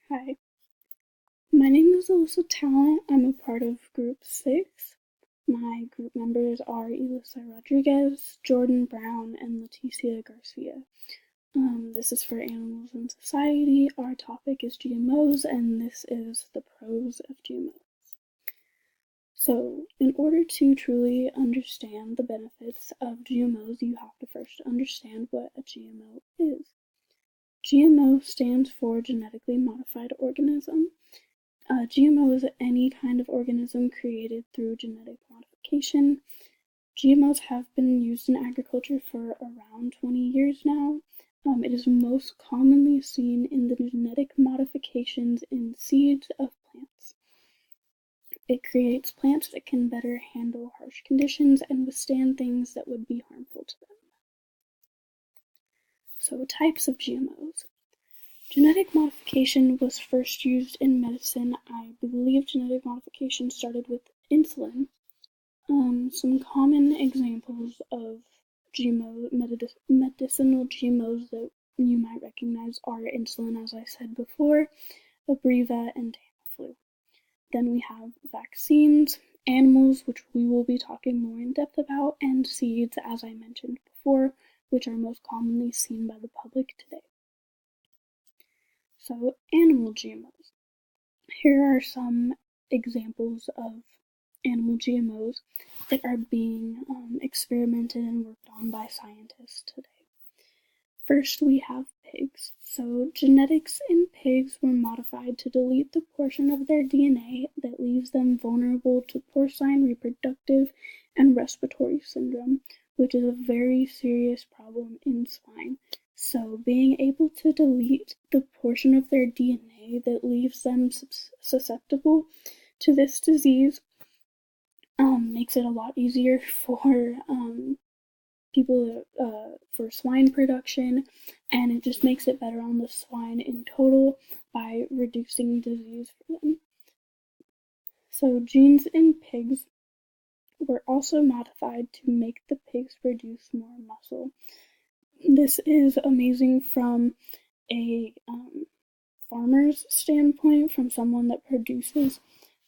Hi, my name is Alyssa Talent. I'm a part of Group 6. My group members are Elisa Rodriguez, Jordan Brown, and Leticia Garcia. This is for Animals in Society. Our topic is GMOs, and this is the pros of GMOs. So, in order to truly understand the benefits of GMOs, you have to first understand what a GMO is. GMO stands for genetically modified organism. GMO is any kind of organism created through genetic modification. GMOs have been used in agriculture for around 20 years now. It is most commonly seen in the genetic modifications in seeds of plants. It creates plants that can better handle harsh conditions and withstand things that would be harmful to them. So, types of GMOs. Genetic modification was first used in medicine. I believe genetic modification started with insulin. Some common examples of medicinal GMOs that you might recognize are insulin, as I said before, Abreva, and Tamiflu. Then we have vaccines, animals, which we will be talking more in depth about, and seeds, as I mentioned before, which are most commonly seen by the public today. So, animal GMOs. Here are some examples of animal GMOs that are being experimented and worked on by scientists today. First, we have pigs. So, genetics in pigs were modified to delete the portion of their DNA that leaves them vulnerable to porcine reproductive and respiratory syndrome, which is a very serious problem in swine. So, being able to delete the portion of their DNA that leaves them susceptible to this disease makes it a lot easier for people for swine production, and it just makes it better on the swine in total by reducing disease for them. So, genes in pigs were also modified to make the pigs produce more muscle. This is amazing from a farmer's standpoint, from someone that produces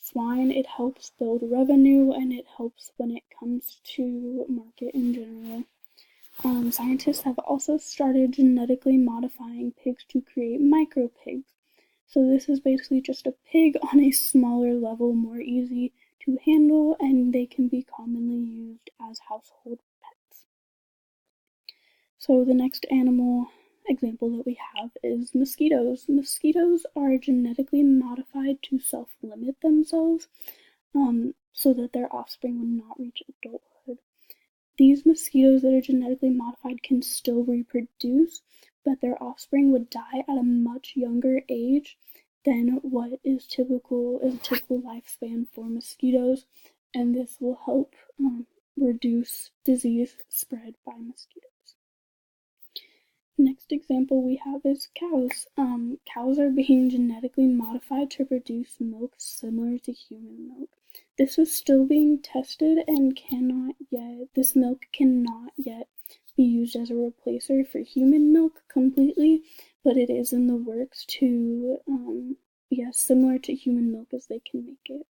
swine. It helps build revenue, and it helps when it comes to market in general. Scientists have also started genetically modifying pigs to create micro pigs. So this is basically just a pig on a smaller level, more easy to handle, and they can be commonly used as household pets. So the next animal example that we have is mosquitoes. Mosquitoes are genetically modified to self-limit themselves so that their offspring would not reach adulthood. These mosquitoes that are genetically modified can still reproduce, but their offspring would die at a much younger age than what is a typical lifespan for mosquitoes, and this will help reduce disease spread by mosquitoes. Next example we have is cows. Cows are being genetically modified to produce milk similar to human milk. This is still being tested and this milk cannot yet be used as a replacer for human milk completely, but it is in the works to be as similar to human milk as they can make it.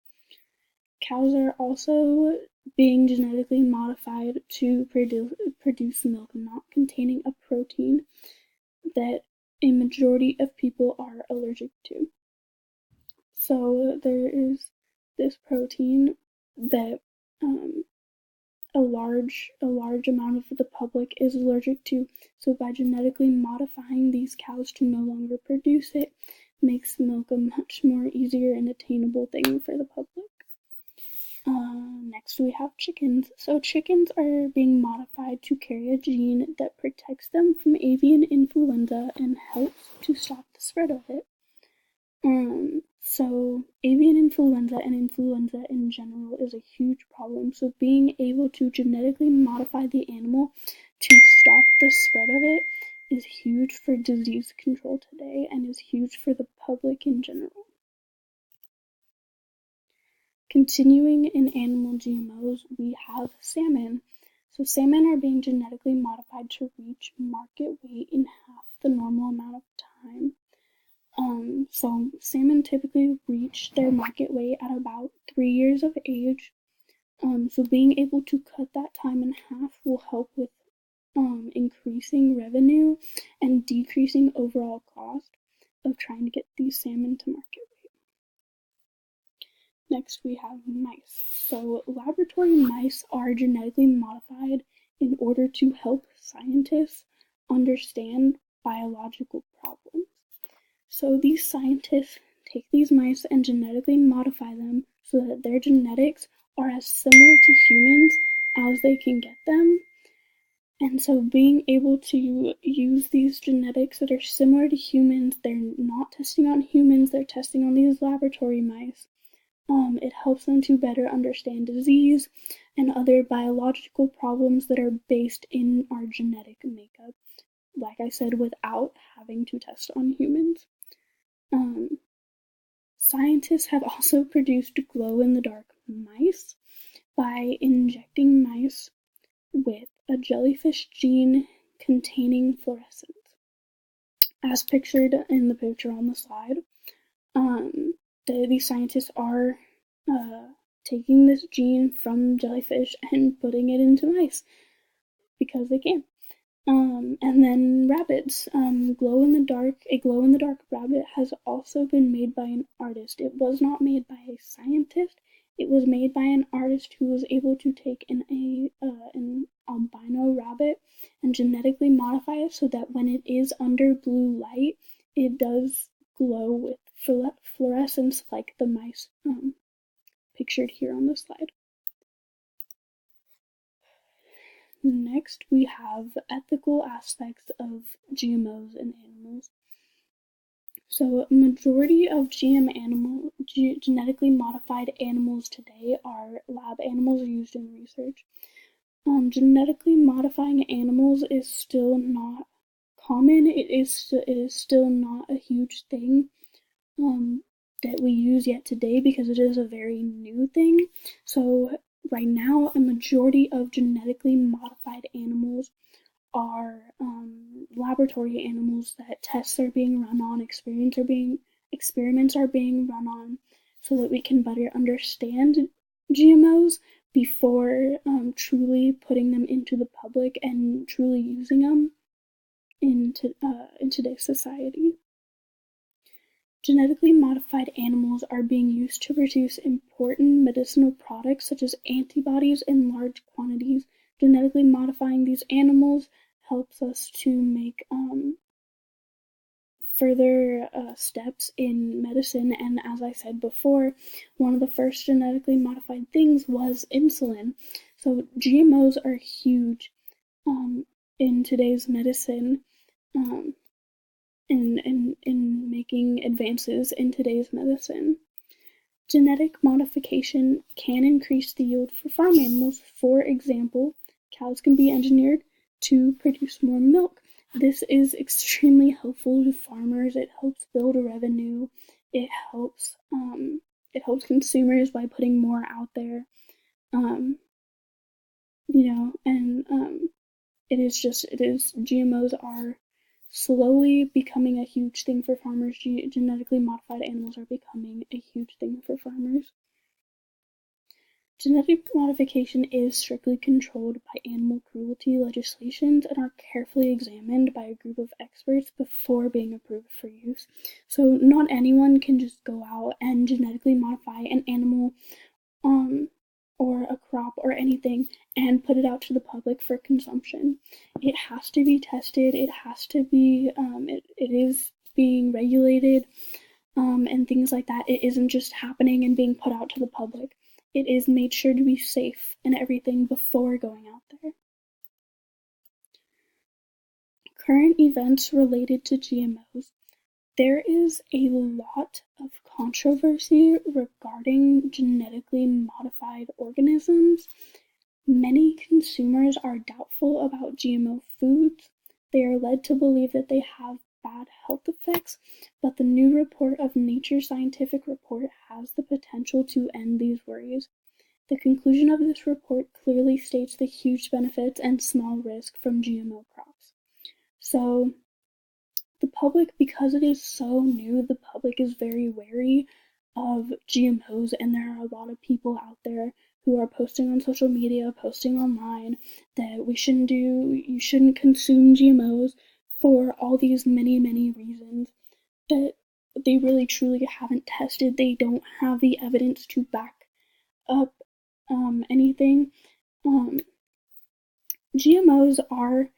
Cows are also being genetically modified to produce milk not containing a protein that a majority of people are allergic to. So there is this protein that a large amount of the public is allergic to. So by genetically modifying these cows to no longer produce it, makes milk a much more easier and attainable thing for the public. Next we have chickens. So chickens are being modified to carry a gene that protects them from avian influenza and helps to stop the spread of it. So avian influenza and influenza in general is a huge problem. So being able to genetically modify the animal to stop the spread of it is huge for disease control today and is huge for the public in general. Continuing in animal GMOs, we have salmon. So salmon are being genetically modified to reach market weight in half the normal amount of time. So salmon typically reach their market weight at about 3 years of age. So being able to cut that time in half will help with increasing revenue and decreasing overall cost of trying to get these salmon to market. Next, we have mice. So laboratory mice are genetically modified in order to help scientists understand biological problems. So these scientists take these mice and genetically modify them so that their genetics are as similar to humans as they can get them. And so being able to use these genetics that are similar to humans, they're not testing on humans, they're testing on these laboratory mice. It helps them to better understand disease and other biological problems that are based in our genetic makeup, like I said, without having to test on humans. Scientists have also produced glow-in-the-dark mice by injecting mice with a jellyfish gene containing fluorescence. As pictured in the picture on the slide, these scientists are taking this gene from jellyfish and putting it into mice because they can. And then rabbits. A glow-in-the-dark rabbit has also been made by an artist. It was not made by a scientist. It was made by an artist who was able to take an albino rabbit and genetically modify it so that when it is under blue light, it does glow with fluorescence like the mice pictured here on the slide. Next, we have ethical aspects of GMOs in animals. So, a majority of genetically modified animals today are lab animals used in research. Genetically modifying animals is still not common. It is still not a huge thing that we use yet today because it is a very new thing. So right now, a majority of genetically modified animals are laboratory animals that tests are being run on, experiments are being run on, so that we can better understand GMOs before truly putting them into the public and truly using them in today's society. Genetically modified animals are being used to produce important medicinal products such as antibodies in large quantities. Genetically modifying these animals helps us to make further steps in medicine, and as I said before, one of the first genetically modified things was insulin. So GMOs are huge in today's medicine. In making advances in today's medicine. Genetic modification can increase the yield for farm animals. For example, cows can be engineered to produce more milk. This is extremely helpful to farmers. It helps build a revenue. It helps consumers by putting more out there. GMOs are slowly becoming a huge thing for farmers. Genetically modified animals are becoming a huge thing for farmers. Genetic modification is strictly controlled by animal cruelty legislations and are carefully examined by a group of experts before being approved for use. So not anyone can just go out and genetically modify an animal or a crop or anything and put it out to the public for consumption. It has to be tested. It has to be, it is being regulated and things like that. It isn't just happening and being put out to the public. It is made sure to be safe and everything before going out there. Current events related to GMOs. There is a lot of controversy regarding genetically modified organisms. Many consumers are doubtful about GMO foods. They are led to believe that they have bad health effects, but the new report of Nature Scientific Report has the potential to end these worries. The conclusion of this report clearly states the huge benefits and small risk from GMO crops. So, the public, because it is so new, the public is very wary of GMOs, and there are a lot of people out there who are posting on social media, posting online, that you shouldn't consume GMOs for all these many, many reasons that they really truly haven't tested. They don't have the evidence to back up anything. GMOs are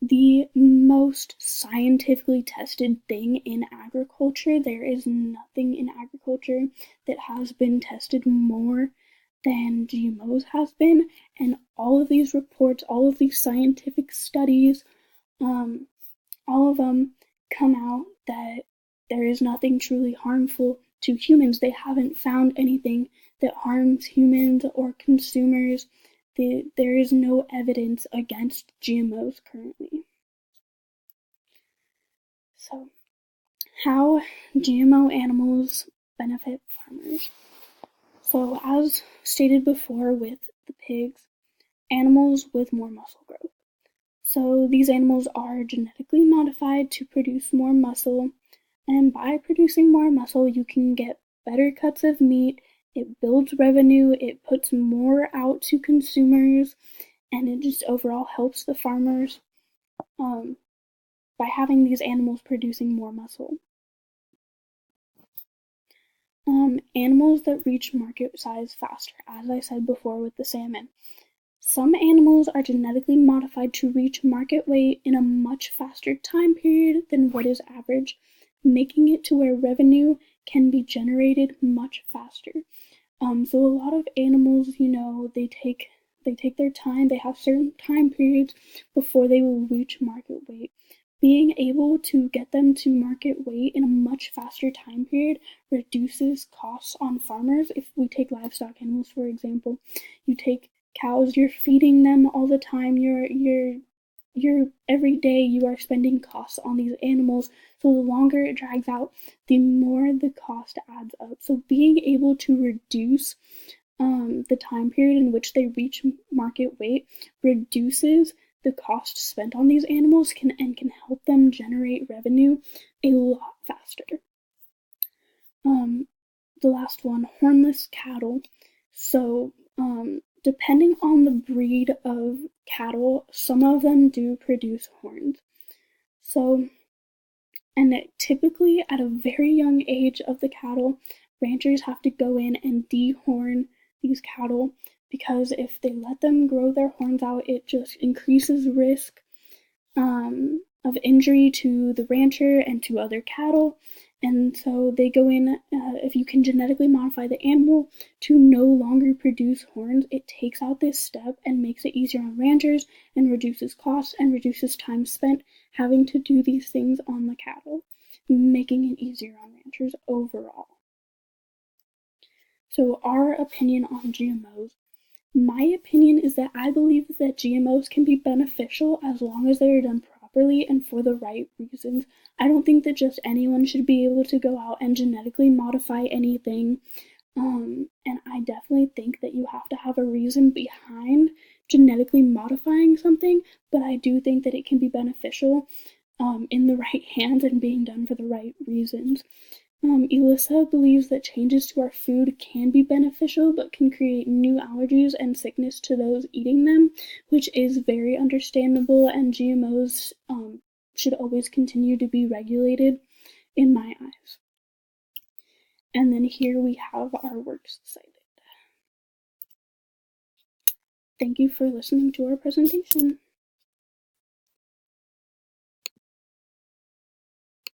the most scientifically tested thing in agriculture. There is nothing in agriculture that has been tested more than GMOs has been, and all of these reports, all of these scientific studies, all of them come out that there is nothing truly harmful to humans. They haven't found anything that harms humans or consumers. There is no evidence against GMOs currently. So, how GMO animals benefit farmers. So, as stated before with the pigs, animals with more muscle growth. So, these animals are genetically modified to produce more muscle, and by producing more muscle, you can get better cuts of meat. It builds revenue, it puts more out to consumers, and it just overall helps the farmers by having these animals producing more muscle. Animals that reach market size faster, as I said before with the salmon. Some animals are genetically modified to reach market weight in a much faster time period than what is average, making it to where revenue can be generated much faster. So a lot of animals, they take their time. They have certain time periods before they will reach market weight. Being able to get them to market weight in a much faster time period reduces costs on farmers. If we take livestock animals, for example, you take cows, you're feeding them all the time, you're every day you are spending costs on these animals, so the longer it drags out, the more the cost adds up. So being able to reduce the time period in which they reach market weight reduces the cost spent on these animals and can help them generate revenue a lot faster. The last one, hornless cattle. So depending on the breed of cattle, some of them do produce horns. So, and typically at a very young age of the cattle, ranchers have to go in and dehorn these cattle, because if they let them grow their horns out, it just increases risk of injury to the rancher and to other cattle. And so they go in, if you can genetically modify the animal to no longer produce horns, it takes out this step and makes it easier on ranchers and reduces costs and reduces time spent having to do these things on the cattle, making it easier on ranchers overall. So our opinion on GMOs. My opinion is that I believe that GMOs can be beneficial as long as they are done properly and for the right reasons. I don't think that just anyone should be able to go out and genetically modify anything. And I definitely think that you have to have a reason behind genetically modifying something, but I do think that it can be beneficial in the right hands and being done for the right reasons. Elissa believes that changes to our food can be beneficial, but can create new allergies and sickness to those eating them, which is very understandable, and GMOs should always continue to be regulated in my eyes. And then here we have our works cited. Thank you for listening to our presentation.